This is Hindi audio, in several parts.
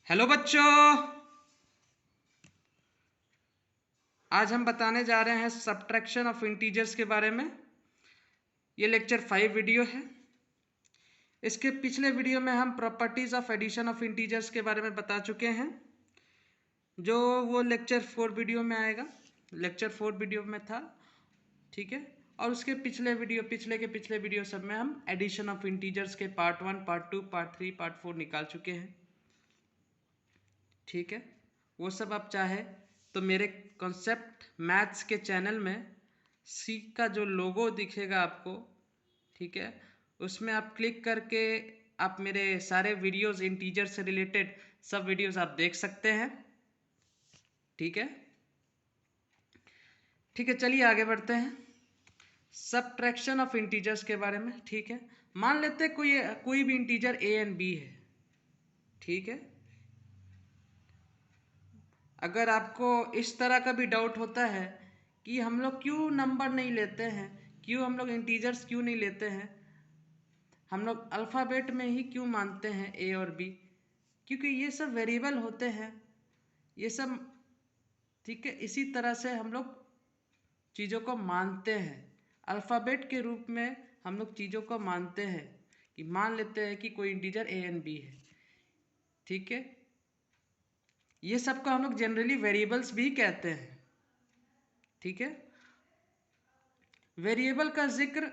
हेलो बच्चों, आज हम बताने जा रहे हैं सब्ट्रैक्शन ऑफ इंटीजर्स के बारे में। ये लेक्चर 5 वीडियो है। इसके पिछले वीडियो में हम properties of addition of integers के बारे में बता चुके हैं, जो वो लेक्चर 4 वीडियो में आएगा। लेक्चर 4 वीडियो में था, ठीक है। और उसके पिछले वीडियो सब में हम एडिशन ऑफ इंटीजर्स के पार्ट 1, पार्ट 2, पार्ट 3, पार्ट 4 निकाल चुके हैं, ठीक है। वो सब आप चाहे तो मेरे कॉन्सेप्ट मैथ्स के चैनल में सी का जो लोगो दिखेगा आपको, ठीक है, उसमें आप क्लिक करके आप मेरे सारे वीडियोस इंटीजर से रिलेटेड सब वीडियोस आप देख सकते हैं, ठीक है। ठीक है, चलिए आगे बढ़ते हैं सबट्रैक्शन ऑफ इंटीजर्स के बारे में, ठीक है। मान लेते हैं कोई भी इंटीजर ए एंड बी है, ठीक है। अगर आपको इस तरह का भी डाउट होता है कि हम लोग क्यों नंबर नहीं लेते हैं, क्यों हम लोग इंटीजर्स क्यों नहीं लेते हैं, हम लोग अल्फ़ाबेट में ही क्यों मानते हैं ए और बी, क्योंकि ये सब वेरिएबल होते हैं, ये सब, ठीक है। इसी तरह से हम लोग चीज़ों को मानते हैं, अल्फ़ाबेट के रूप में हम लोग चीज़ों को मानते हैं कि मान लेते हैं कि कोई इंटीजर ए एंड बी है, ठीक है। ये सब को हम लोग जनरली वेरिएबल्स भी कहते हैं, ठीक है। वेरिएबल का जिक्र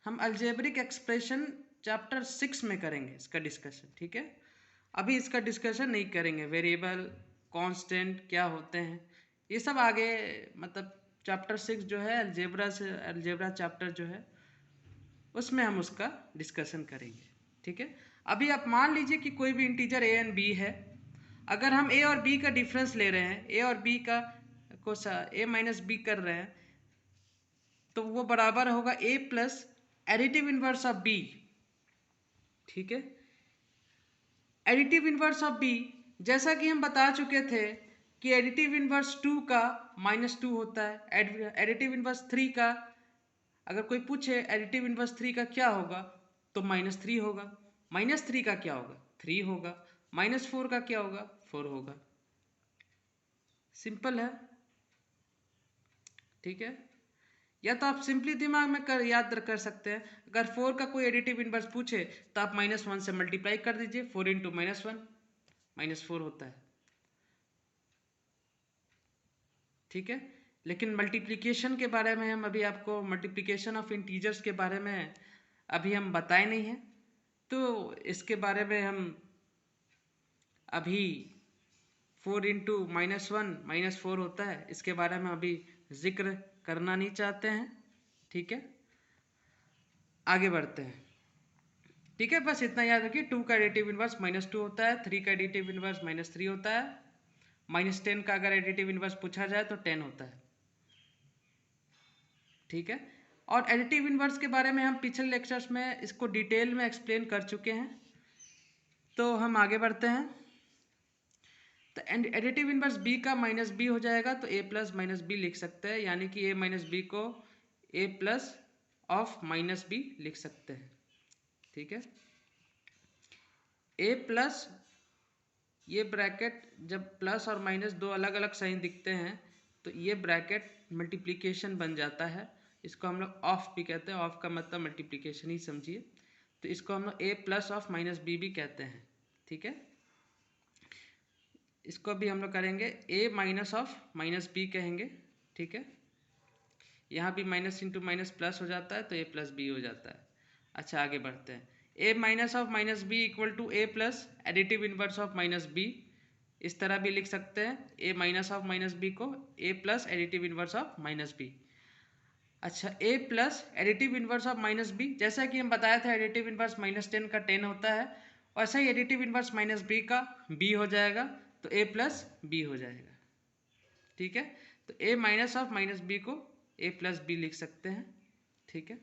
हम अलजेब्रिक एक्सप्रेशन चैप्टर 6 में करेंगे, इसका डिस्कशन, ठीक है। अभी इसका डिस्कशन नहीं करेंगे, वेरिएबल कांस्टेंट क्या होते हैं ये सब आगे, मतलब चैप्टर 6 जो है अलजेब्रा चैप्टर जो है उसमें हम उसका डिस्कशन करेंगे, ठीक है। अभी आप मान लीजिए कि कोई भी इंटीजर ए एंड बी है। अगर हम ए और बी का डिफरेंस ले रहे हैं, ए और बी का को ए माइनस बी कर रहे हैं, तो वो बराबर होगा A plus additive inverse of B, ठीक है। एडिटिव इनवर्स ऑफ बी, जैसा कि हम बता चुके थे कि एडिटिव इनवर्स 2 का -2 होता है, एडिटिव इनवर्स 3 का, अगर कोई पूछे एडिटिव इनवर्स 3 का क्या होगा तो -3 होगा, -3 का क्या होगा 3 होगा, -4 का क्या होगा 4 होगा। सिंपल है, ठीक है। या तो आप सिंपली दिमाग में याद कर सकते हैं, अगर 4 का कोई एडिटिव इनवर्स पूछे तो आप -1 से मल्टीप्लाई कर दीजिए, 4 इंटू -1 -4 होता है, ठीक है। लेकिन मल्टीप्लिकेशन के बारे में हम अभी आपको मल्टीप्लिकेशन ऑफ इंटीजर्स के बारे में अभी हम बताए नहीं हैं, तो इसके बारे में हम अभी 4 इंटू -1 -4 होता है, इसके बारे में अभी जिक्र करना नहीं चाहते हैं, ठीक है। आगे बढ़ते हैं, ठीक है। बस इतना याद रखिए, 2 का एडिटिव इनवर्स -2 होता है, 3 का एडिटिव इनवर्स -3 होता है, -10 का अगर एडिटिव इनवर्स पूछा जाए तो 10 होता है, ठीक है। और एडिटिव इनवर्स के बारे में हम पिछले लेक्चर्स में इसको डिटेल में एक्सप्लेन कर चुके हैं, तो हम आगे बढ़ते हैं। तो एडिटिव इनवर्स बी का -b हो जाएगा, तो a प्लस -b लिख सकते हैं, यानी कि a माइनस बी को a प्लस ऑफ -b लिख सकते हैं, ठीक है। a प्लस, ये ब्रैकेट जब प्लस और माइनस दो अलग अलग साइन दिखते हैं तो ये ब्रैकेट मल्टीप्लिकेशन बन जाता है, इसको हम लोग ऑफ भी कहते हैं, ऑफ का मतलब मल्टीप्लिकेशन ही समझिए, तो इसको हम लोग a प्लस ऑफ -b भी कहते हैं, ठीक है। इसको भी हम लोग करेंगे a माइनस ऑफ -b कहेंगे, ठीक है। यहाँ भी माइनस इंटू माइनस प्लस हो जाता है तो a प्लस बी हो जाता है। अच्छा, आगे बढ़ते हैं। a minus of -b equal to a plus additive inverse of -b, इस तरह भी लिख सकते हैं, a माइनस ऑफ -b को a plus additive inverse of -b। अच्छा, a plus additive inverse of -b, जैसा कि हम बताया था एडिटिव इनवर्स -10 का 10 होता है, वैसा ही एडिटिव इनवर्स -b का b हो जाएगा, तो a प्लस b हो जाएगा, ठीक है। तो a माइनस ऑफ -b को a प्लस b लिख सकते हैं, ठीक है।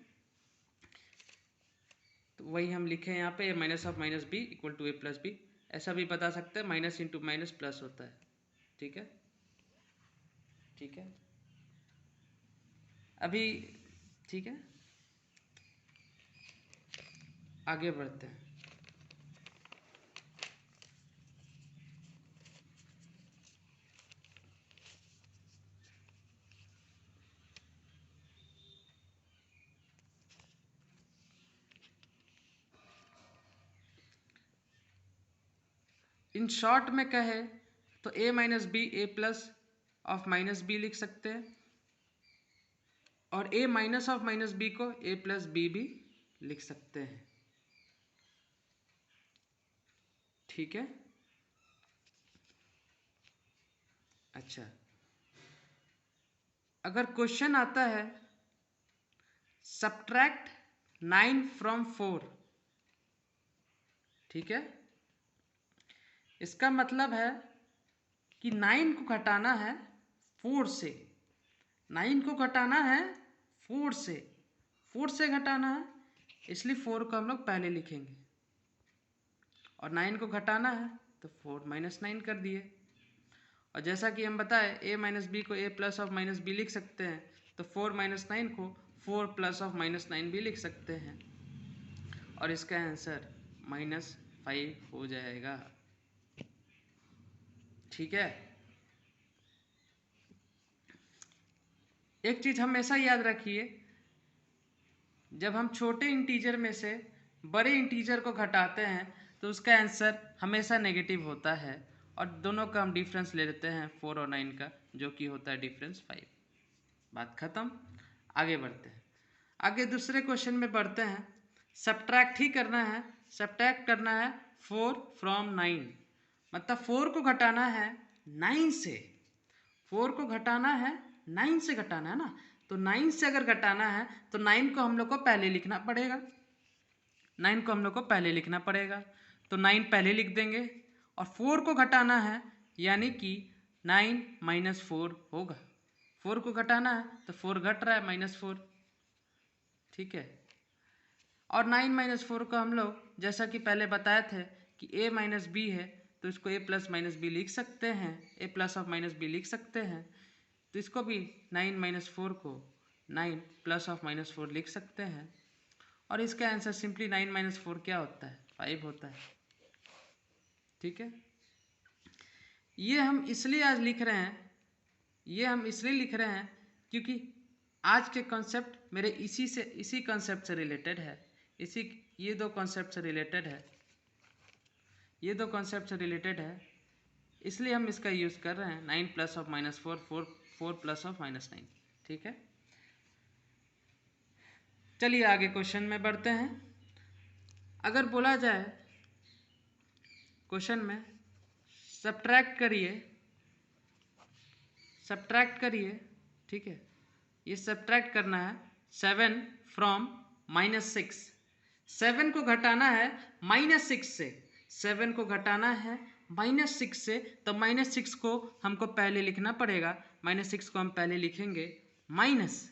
तो वही हम लिखे यहाँ पे a minus of -b equal to a plus B, ऐसा भी बता सकते हैं, माइनस इंटू माइनस प्लस होता है, ठीक है, ठीक है। अभी, ठीक है, आगे बढ़ते हैं। इन शॉर्ट में कहे तो a minus B A plus of minus B लिख सकते हैं, और a minus of minus B को a प्लस बी भी लिख सकते हैं। ठीक है। अच्छा, अगर क्वेश्चन आता है सब्ट्रैक्ट 9 फ्रॉम 4, ठीक है, इसका मतलब है कि 9 को घटाना है 4 से, 9 को घटाना है 4 से, 4 से घटाना है, इसलिए 4 को हम लोग पहले लिखेंगे, और 9 को घटाना है तो 4 माइनस 9 कर दिए। और जैसा कि हम बताए a माइनस बी को a plus of minus B लिख सकते हैं, तो 4 माइनस 9 को 4 प्लस ऑफ माइनस 9 भी लिख सकते हैं, और इसका आंसर -5 हो जाएगा। ठीक है। एक चीज़ हमेशा याद रखिए, जब हम छोटे इंटीजर में से बड़े इंटीजर को घटाते हैं तो उसका आंसर हमेशा नेगेटिव होता है, और दोनों का हम डिफरेंस ले लेते हैं 4 और 9 का, जो कि होता है डिफरेंस 5। बात खत्म। आगे बढ़ते हैं, आगे दूसरे क्वेश्चन में बढ़ते हैं। सब्ट्रैक्ट ही करना है, सब्ट्रैक्ट करना है 4 फ्रॉम 9, मतलब 4 को घटाना है 9 से, 4 को घटाना है 9 से घटाना है ना, तो 9 से अगर घटाना है तो 9 को हम लोग को पहले लिखना पड़ेगा, 9 को हम लोग को पहले लिखना पड़ेगा, तो 9 पहले लिख देंगे, और 4 को घटाना है यानी कि 9 माइनस 4 होगा, 4 को घटाना है तो 4 घट रहा है -4। ठीक है। और 9 माइनस 4 को हम लोग जैसा कि पहले बताए थे कि a माइनस बी है, तो इसको a प्लस माइनस बी लिख सकते हैं, a plus of minus B लिख सकते हैं, तो इसको भी 9 माइनस 4 को 9 प्लस ऑफ माइनस 4 लिख सकते हैं, और इसका आंसर सिंपली 9 माइनस 4 क्या होता है, 5 होता है। ठीक है। ये हम इसलिए आज लिख रहे हैं, ये हम इसलिए लिख रहे हैं क्योंकि आज के कॉन्सेप्ट मेरे इसी कॉन्सेप्ट से रिलेटेड है, ये दो कॉन्सेप्ट से रिलेटेड है, ये दो कॉन्सेप्ट से रिलेटेड है, इसलिए हम इसका यूज़ कर रहे हैं। 9 प्लस ऑफ -4, 4 प्लस ऑफ -9। ठीक है। चलिए आगे क्वेश्चन में बढ़ते हैं। अगर बोला जाए क्वेश्चन में सब्ट्रैक्ट करिए, ठीक है, ये सब्ट्रैक्ट करना है 7 फ्रॉम -6, 7 को घटाना है -6 से, 7 को घटाना है -6 से, तो -6 को हमको पहले लिखना पड़ेगा, -6 को हम पहले लिखेंगे, माइनस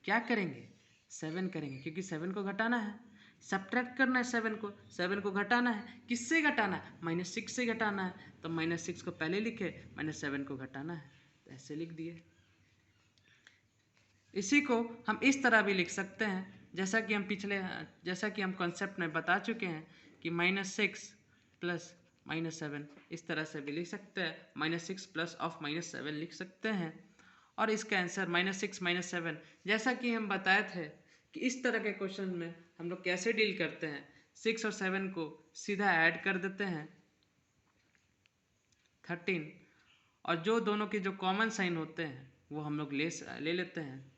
क्या करेंगे, 7 करेंगे, क्योंकि 7 को घटाना है, सब्ट्रैक्ट करना है 7 को घटाना है, किससे घटाना है, -6 से घटाना है, तो -6 को पहले लिखे, -7 को घटाना है, तो ऐसे लिख दिए। इसी को हम इस तरह भी लिख सकते हैं, जैसा कि हम कॉन्सेप्ट में बता चुके हैं कि -6 प्लस -7, इस तरह से भी लिख सकते हैं, -6 प्लस ऑफ -7 लिख सकते हैं, और इसका आंसर -6 -7, जैसा कि हम बताए थे कि इस तरह के क्वेश्चन में हम लोग कैसे डील करते हैं, 6 और 7 को सीधा ऐड कर देते हैं 13, और जो दोनों के जो कॉमन साइन होते हैं वो हम लोग ले लेते हैं।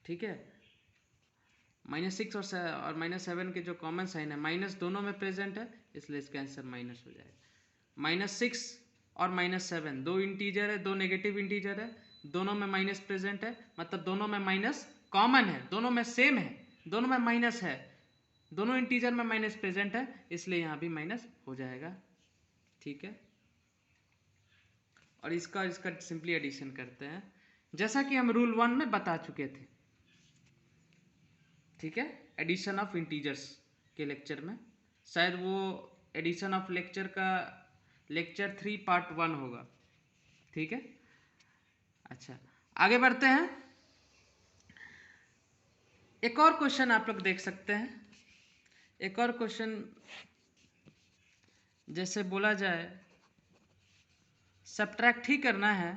ठीक है। -6 और -7 के जो कॉमन साइन है, माइनस दोनों में प्रेजेंट है, इसलिए इसका आंसर माइनस हो जाएगा। -6 और -7 दो इंटीजर है, दो नेगेटिव इंटीजर है, दोनों में माइनस प्रेजेंट है, मतलब दोनों में माइनस कॉमन है, दोनों में सेम है, दोनों में माइनस है, दोनों इंटीजर में माइनस प्रेजेंट है, इसलिए यहाँ भी माइनस हो जाएगा। ठीक है। और इसका सिंपली एडिशन करते हैं, जैसा कि हम रूल 1 में बता चुके थे। ठीक है। एडिशन ऑफ इंटीजर्स के लेक्चर में, शायद वो एडिशन ऑफ लेक्चर 3 पार्ट 1 होगा। ठीक है। अच्छा, आगे बढ़ते हैं। एक और क्वेश्चन आप लोग देख सकते हैं, एक और क्वेश्चन जैसे बोला जाए सब्ट्रैक्ट ही करना है,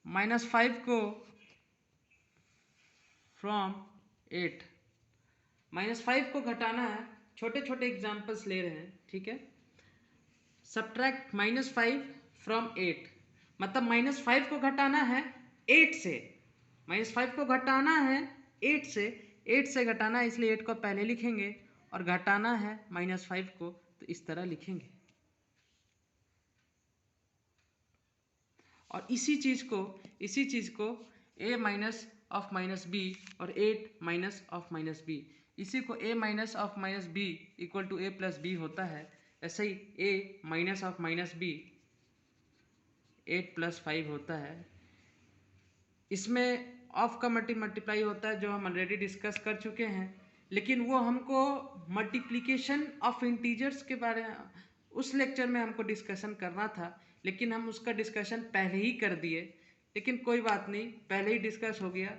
-5 को फ्रॉम 8। -5 को घटाना है, छोटे छोटे एग्जाम्पल्स ले रहे हैं, ठीक है। सब्ट्रैक्ट -5 फ्रॉम 8, मतलब -5 को घटाना है 8 से, -5 को घटाना है 8 से, 8 से घटाना है, इसलिए 8 को पहले लिखेंगे और घटाना है -5 को, तो इस तरह लिखेंगे। और इसी चीज़ को a minus of minus b और 8 माइनस ऑफ माइनस बी, इसी को a minus of minus b equal to a plus b होता है। ऐसे ही a minus of minus b 8 + 5 होता है। इसमें ऑफ का मल्टीप्लाई होता है, जो हम ऑलरेडी डिस्कस कर चुके हैं, लेकिन वो हमको मल्टीप्लिकेशन ऑफ इंटीजर्स के बारे में उस लेक्चर में हमको डिस्कशन करना था, लेकिन हम उसका डिस्कशन पहले ही कर दिए। लेकिन कोई बात नहीं, पहले ही डिस्कस हो गया,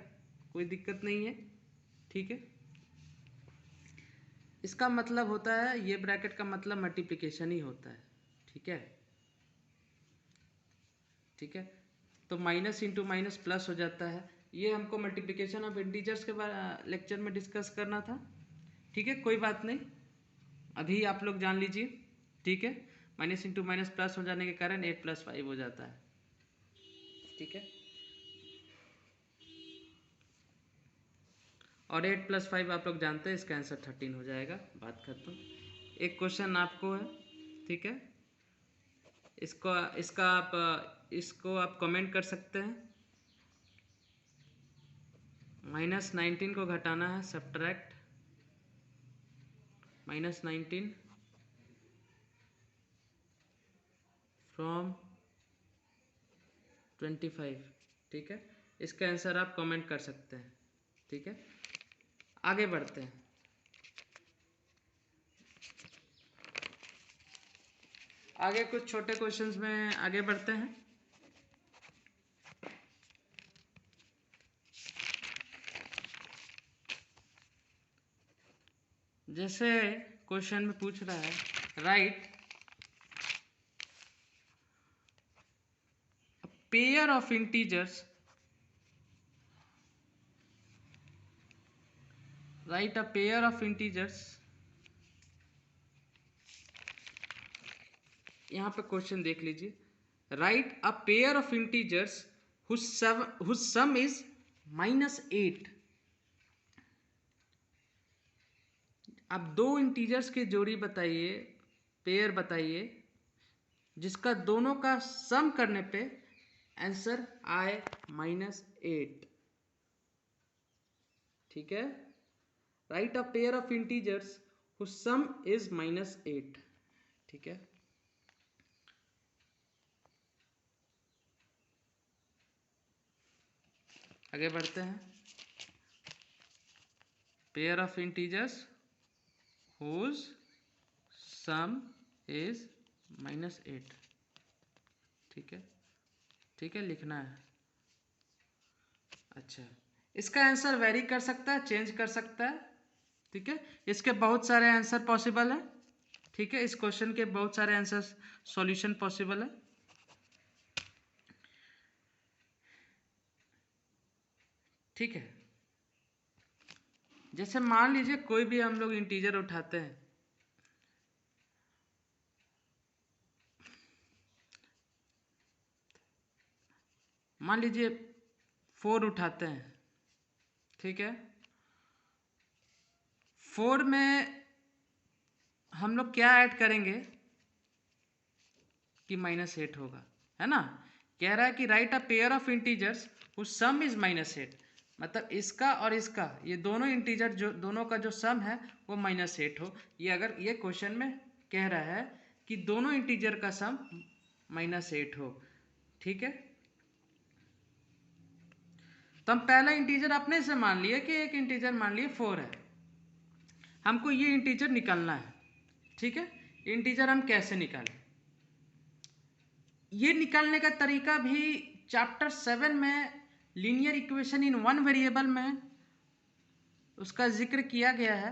कोई दिक्कत नहीं है, ठीक है। इसका मतलब होता है, ये ब्रैकेट का मतलब मल्टीप्लिकेशन ही होता है, ठीक है, ठीक है। तो माइनस इंटू माइनस प्लस हो जाता है। ये हमको मल्टीप्लिकेशन ऑफ इंटीजर्स के बारे लेक्चर में डिस्कस करना था, ठीक है, कोई बात नहीं, अभी आप लोग जान लीजिए, ठीक है। माइनस इंटू माइनस प्लस हो जाने के कारण 8 + 5 हो जाता है, ठीक है। और 8 + 5 आप लोग जानते हैं, इसका आंसर 13 हो जाएगा, बात खत्म। एक क्वेश्चन आपको है, ठीक है, इसको आप कमेंट कर सकते हैं। -19 को घटाना है, सब्ट्रैक्ट -19 फ्रॉम 25, ठीक है। इसका आंसर आप कमेंट कर सकते हैं, ठीक है। आगे बढ़ते हैं। आगे कुछ छोटे क्वेश्चंस में आगे बढ़ते हैं। जैसे क्वेश्चन में पूछ रहा है, right pair of integers, right a pair of integers, यहाँ पे क्वेश्चन देख लीजिए, right a pair of integers whose sum is -8। आप दो इंटीजर्स की जोड़ी बताइए, पेयर बताइए, जिसका दोनों का सम करने पे आंसर आए -8, ठीक है। Right a pair of integers whose sum is -8, ठीक है। आगे बढ़ते हैं। Pair of integers whose sum is -8, ठीक है, ठीक है, लिखना है। अच्छा, इसका आंसर वेरी कर सकता है, चेंज कर सकता है, ठीक है। इसके बहुत सारे आंसर पॉसिबल है, ठीक है। इस क्वेश्चन के बहुत सारे आंसर सॉल्यूशन पॉसिबल है, ठीक है। जैसे मान लीजिए कोई भी हम लोग इंटीजर उठाते हैं, मान लीजिए 4 उठाते हैं, ठीक है। 4 में हम लोग क्या ऐड करेंगे कि -8 होगा, है ना। कह रहा है कि right a pair of integers whose some is -8, मतलब इसका और इसका, ये दोनों इंटीजर जो दोनों का जो सम है वो -8 हो। ये अगर ये क्वेश्चन में कह रहा है कि दोनों इंटीजर का सम -8 हो, ठीक है। तो हम पहला इंटीजर अपने से मान लिए कि एक इंटीजर मान लिए 4 है, हमको ये इंटीजर निकालना है, ठीक है। इंटीजर हम कैसे निकालें, ये निकालने का तरीका भी चैप्टर 7 में linear equation in one variable में उसका जिक्र किया गया है,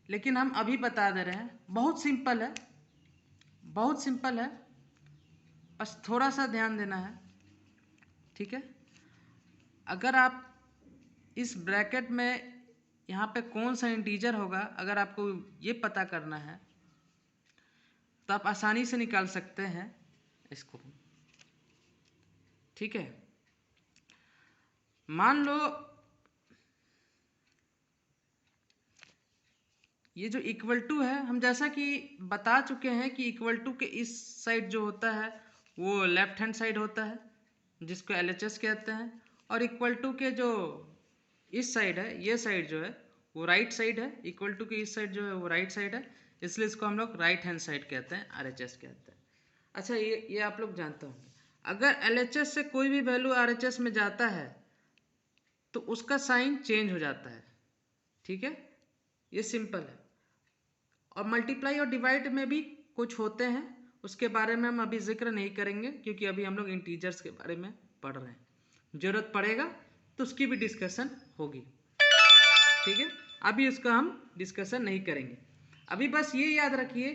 लेकिन हम अभी बता दे रहे हैं। बहुत सिंपल है, बहुत सिंपल है, बस थोड़ा सा ध्यान देना है, ठीक है। अगर आप इस ब्रैकेट में यहाँ पे कौन सा इंटीजर होगा, अगर आपको ये पता करना है तो आप आसानी से निकाल सकते हैं इसको। ठीक है, मान लो ये जो इक्वल टू है, हम जैसा कि बता चुके हैं कि इक्वल टू के इस साइड जो होता है वो लेफ्ट हैंड साइड होता है जिसको LHS कहते हैं, और इक्वल टू के जो इस साइड है, ये साइड जो है वो राइट साइड है। इक्वल टू के इस साइड जो है वो राइट साइड है, इसलिए इसको हम लोग राइट हैंड साइड कहते हैं, RHS कहते हैं। अच्छा, ये आप लोग जानते होंगे, अगर LHS से कोई भी वैल्यू RHS में जाता है तो उसका साइन चेंज हो जाता है। ठीक है, ये सिंपल है। और मल्टीप्लाई और डिवाइड में भी कुछ होते हैं, उसके बारे में हम अभी जिक्र नहीं करेंगे क्योंकि अभी हम लोग इंटीजर्स के बारे में पढ़ रहे हैं। जरूरत पड़ेगा तो उसकी भी डिस्कशन होगी। ठीक है, अभी उसका हम डिस्कशन नहीं करेंगे। अभी बस ये याद रखिए,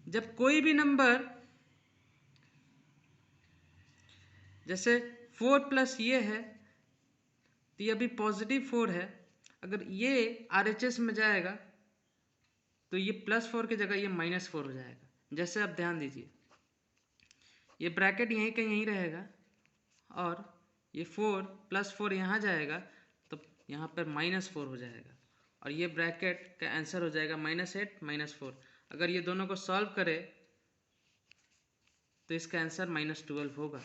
जब कोई भी नंबर जैसे 4 प्लस ये है तो ये अभी पॉजिटिव 4 है, अगर ये RHS में जाएगा तो ये +4 की जगह ये -4 हो जाएगा। जैसे आप ध्यान दीजिए, ये ब्रैकेट यहीं कहीं यहीं रहेगा और ये 4 + 4 यहाँ जाएगा तो यहाँ पर -4 हो जाएगा, और ये ब्रैकेट का आंसर हो जाएगा -8 -4। अगर ये दोनों को सॉल्व करें तो इसका आंसर -12 होगा।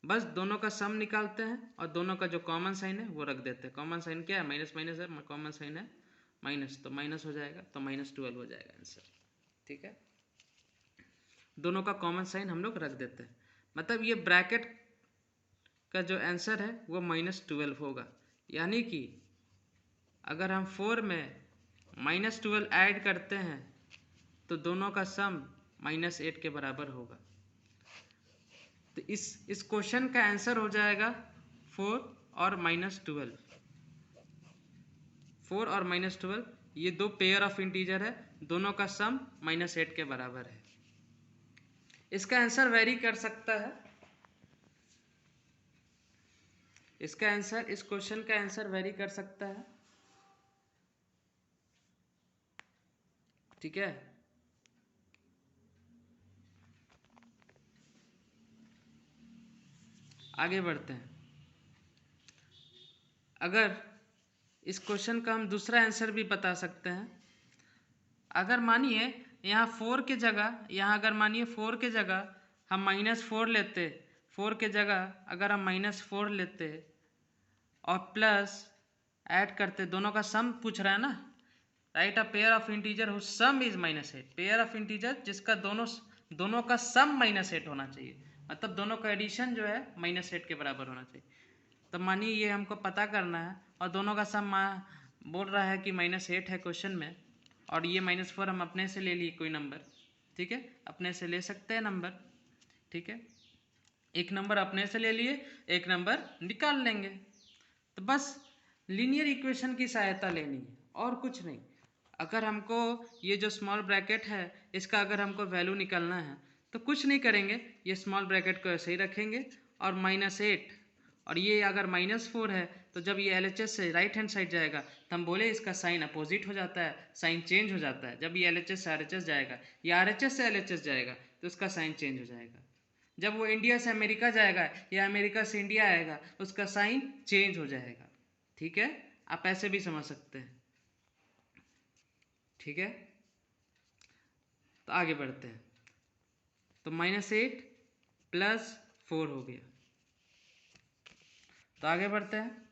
बस दोनों का सम निकालते हैं और दोनों का जो कॉमन साइन है वो रख देते हैं। कॉमन साइन क्या है, माइनस माइनस है, कॉमन साइन है माइनस, तो माइनस हो जाएगा, तो -12 हो जाएगा आंसर। ठीक है, दोनों का कॉमन साइन हम लोग रख देते हैं, मतलब ये ब्रैकेट का जो आंसर है वो -12 होगा। यानी कि अगर हम 4 में -12 ऐड करते हैं तो दोनों का सम -8 के बराबर होगा। तो इस क्वेश्चन का आंसर हो जाएगा 4 और -12। 4 और -12 ये दो पेयर ऑफ इंटीजर है, दोनों का सम -8 के बराबर है। इसका आंसर वेरी कर सकता है, इसका आंसर, इस क्वेश्चन का आंसर वेरी कर सकता है। ठीक है, आगे बढ़ते हैं। अगर इस क्वेश्चन का हम दूसरा आंसर भी बता सकते हैं। अगर मानिए यहाँ 4 के जगह, यहाँ अगर मानिए 4 के जगह हम -4 लेते, 4 के जगह अगर हम -4 लेते और प्लस ऐड करते, दोनों का सम पूछ रहा है ना, right a pair of integer whose sum is -8। Pair of integer जिसका दोनों का सम -8 होना चाहिए, मतलब दोनों का एडिशन जो है -8 के बराबर होना चाहिए। तो मानिए ये हमको पता करना है और दोनों का सम बोल रहा है कि -8 है क्वेश्चन में, और ये -4 हम अपने से ले लिए कोई नंबर। ठीक है, अपने से ले सकते हैं नंबर। ठीक है, एक नंबर अपने से ले लिए, एक नंबर निकाल लेंगे। तो बस लीनियर इक्वेशन की सहायता लेनी है और कुछ नहीं। अगर हमको ये जो स्मॉल ब्रैकेट है इसका अगर हमको वैल्यू निकालना है तो कुछ नहीं करेंगे, ये स्मॉल ब्रैकेट को ऐसे ही रखेंगे और -8, और ये अगर -4 है तो जब ये LHS से राइट हैंड साइड जाएगा तो हम बोले इसका साइन अपोजिट हो जाता है, साइन चेंज हो जाता है। जब ये LHS से RHS जाएगा या RHS से LHS जाएगा तो उसका साइन चेंज हो जाएगा। जब वो इंडिया से अमेरिका जाएगा या अमेरिका से इंडिया आएगा उसका साइन चेंज हो जाएगा। ठीक है, आप ऐसे भी समझ सकते हैं। ठीक है, तो आगे बढ़ते हैं। तो -8 + 4 हो गया। तो आगे बढ़ते हैं।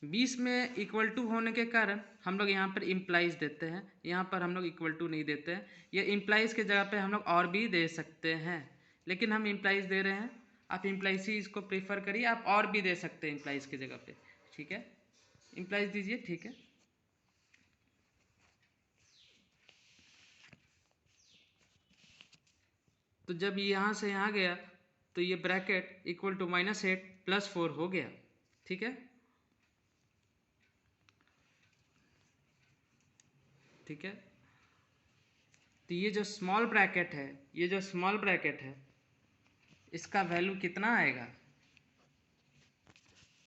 20 में इक्वल टू होने के कारण हम लोग यहाँ पर इम्प्लाइज देते हैं, यहाँ पर हम लोग इक्वल टू नहीं देते हैं। ये इम्प्लाइज के जगह पे हम लोग और भी दे सकते हैं, लेकिन हम इम्प्लाइज दे रहे हैं। आप इम्प्लाइज ही इसको प्रेफर करिए, आप और भी दे सकते हैं इम्प्लाइज के जगह पे। ठीक है, इम्प्लाइज दीजिए। ठीक है, तो जब यहाँ से यहाँ गया तो ये ब्रैकेट इक्वल टू -8 + 4 हो गया। ठीक है, ठीक है, तो ये जो स्मॉल ब्रैकेट है, ये जो स्मॉल ब्रैकेट है इसका वैल्यू कितना आएगा,